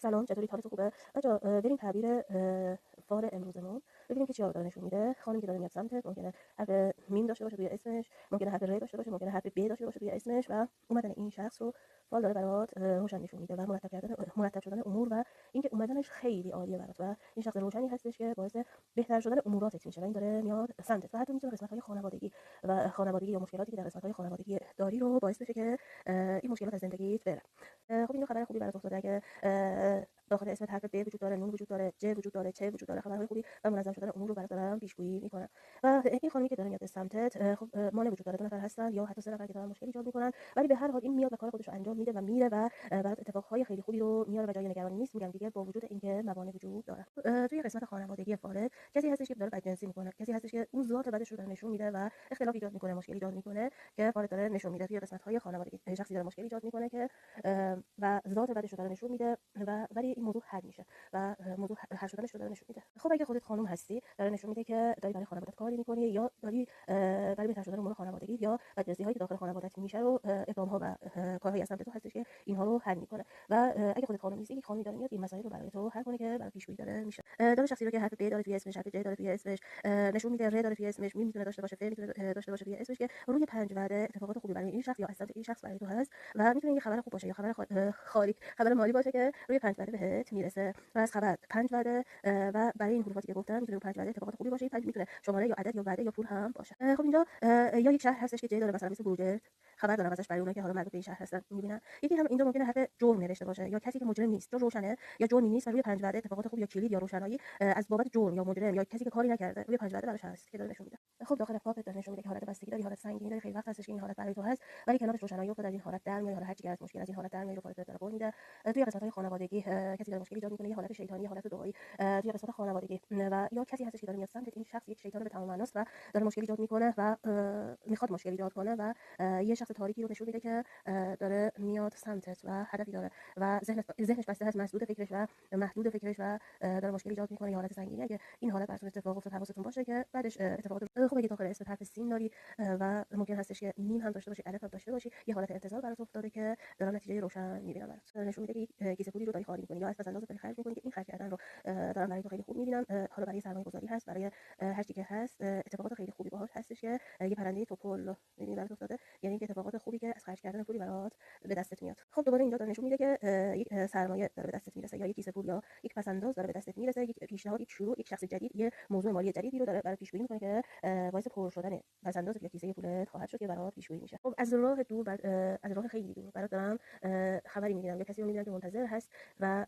سلام، چطوری؟ حالت خوبه؟ بچه‌ها بریم تعبیر فال امروزمون ببینیم که چیا رو داره نشون میده. خانمی که داره میاد سمتت ممکنه حرف میم داشته باشه توی اسمش، ممکنه حرف ر داشته باشه، ممکنه حرف ب داشته باشه توی اسمش و اومدن این شخص رو فال داره برات روشن نشون میده و مرتب شدن امور و اینکه اومدنش خیلی عالیه برات و این شخص روشنی هستش که باعث بهتر شدن اموراتت میشه و این داره میاد سمتت و حتی میتونه قسمت‌های خانوادگی یا مشکلاتی که در قسمت‌های خانوادگی داری رو باعث بشه که این مشکلات از زندگیت بره. خب اینو خبر خوبی برات افتاده اگه داخل اسمت حرف ب وجود داره، نون وجود داره، ج وجود داره، چه وجود داره. خبرهای خوبی و منظم شدن امور رو برات دارم پیشگویی میکنم. و این خانمی که داره میاد سمتت خب مانع وجود داره، دو نفر هستن یا حتی سه نفر که دارن مشکل ایجاد میکنن، ولی به هر حال این میاد و کار خودش رو انجام میده و میره و برات اتفاقهای خیلی خوبی رو میاره و جای نگرانی نیست. میگم دیگه با وجود اینکه موانع وجود داره. توی قسمت خانوادگی فارغ کسی هستش که داره بدجنسی میکنه، کسی هستش که اون ذات بدش رو داره نشون میده و اختلاف ایجاد میکنه، مشکل ایجاد میکنه که فارغ داره نشون میده. توی قسمت‌های خانوادگی شخصی داره مشکل ایجاد میکنه که و ذات بدش رو داره نشون میده و ولی این موضوع حل میشه و موضوع حل شدنش رو داره نشون میده. خب اگه خودت خانم هستی داره نشون میده که داری برای خانوادت کاری میکنی یا داری برای بهتر شدن امور خانوادگی یا بدجنسی هایی که داخل خانوادت میشه رو اقدام ها و کارهایی از سمت تو هستش که اینها رو حل میکنه و اگه خودت خانم نیستی یک خانمی داره میاد این مسائل رو برای تو حل کنه که برای پیشگویی داره میشه. داره شخصی رو که حرف ب داره توی اسمش، حرف ج داره توی اسمش، نشون میده ر داره توی اسمش، می میتونه داشته باشه، ف میتونه داشته باشه توی اسمش که روی 5 وعده اتفاقات خوبی برای این شخص یا از سمت این شخص برای تو هست و میتونه یه خبر خوب باشه یا خبر خالی، خبر مالی باشه که روی 5 وعده بهت میرسه و از خبر 5 وعده و برای این حروفاتی که گفتم میتونه 5 وعده اتفاقات خوبی باشه. 5 میتونه شماره یا عدد یا وعده یا پول هم باشه. خب اینجا یا یک شهر هستش که جای داره مثلا مثل بروجرد خبر دارم ازش برای اونایی که حالا مربوط به این شهر هستن میبینن. یکی هم اینجا ممکنه حرف جرم نوشته باشه یا کسی که مجرم نیست، جو روشنه یا جرمی نیست و روی 5 وعده اتفاقات خوب یا کلید یا روشنایی از بابت جرم یا مجرم یا کسی که کاری نکرده روی 5 وعده براش هست که داره نشون میده. خب داخل فاقت داره نشون میده که حالت بستگی داری، حالت سنگینی داری، خیلی وقت هستش که این حالت برای تو هست ولی کنارش روشنایی افتاد، از این حالت در میاد، حالا هر چی از مشکل از این حالت در میاد رو فارغ داره قول میده. توی قسمت‌های خانوادگی کسی داره مشکل ایجاد میکنه، یه حالت شیطانی، حالت دعایی توی قسمت خانوادگی و یا کسی هستش که داره میاد سمت این شخص، یک شیطان به تمام معناست و داره مشکل ایجاد میکنه و میخواد مشکل ایجاد کنه و یه شخص تاریکی رو نشون میده که داره میاد سمتت و هدفی داره و ذهنش بسته هست، مسدود فکرش و محدود فکرش و داره مشکل ایجاد میکنه، یه حالت سنگینی. اگه این حالت براتون اتفاق افتاد حواستون باشه که بعدش اتفاقات خوب اگه داخل اسم حرف سین داری و ممکن هستش که میم هم داشته باشی، الف هم داشته باشی، یه حالت انتظار برات افتاده که دارن نتیجه روشن میبینن برات. نشون میده که کیسه پولی رو داری خالی می‌کنی یا از پس‌انداز داری خرج می‌کنی که این خرج کردن رو دارن برای تو خیلی خوب می‌بینن. حالا برای سرمایه‌گذاری هست، برای هر چی که هست اتفاقات خیلی خوبی باهاش هستش که یه پرنده توپل می‌بینی برات افتاده، یعنی اینکه اتفاقات خوبی که از خرج کردن پولی برات به دستت میاد. خب دوباره اینجا داره نشون میده که یک سرمایه داره به دستت میرسه یا یک کیسه پول یا یک پس‌انداز داره به دستت میرسه، یک پیشنهاد، یک شروع، یک شخص جدید، یه موضوع مالی جدیدی رو داره برات پیش‌بینی می‌کنه که باعث پر شدن پس‌انداز یا کیسه پولت خواهد شد که برات پیش‌بینی میشه. خب از راه دور از راه خیلی دور برات دارم خبری میگیرم یا کسی رو میبینم که منتظر هست و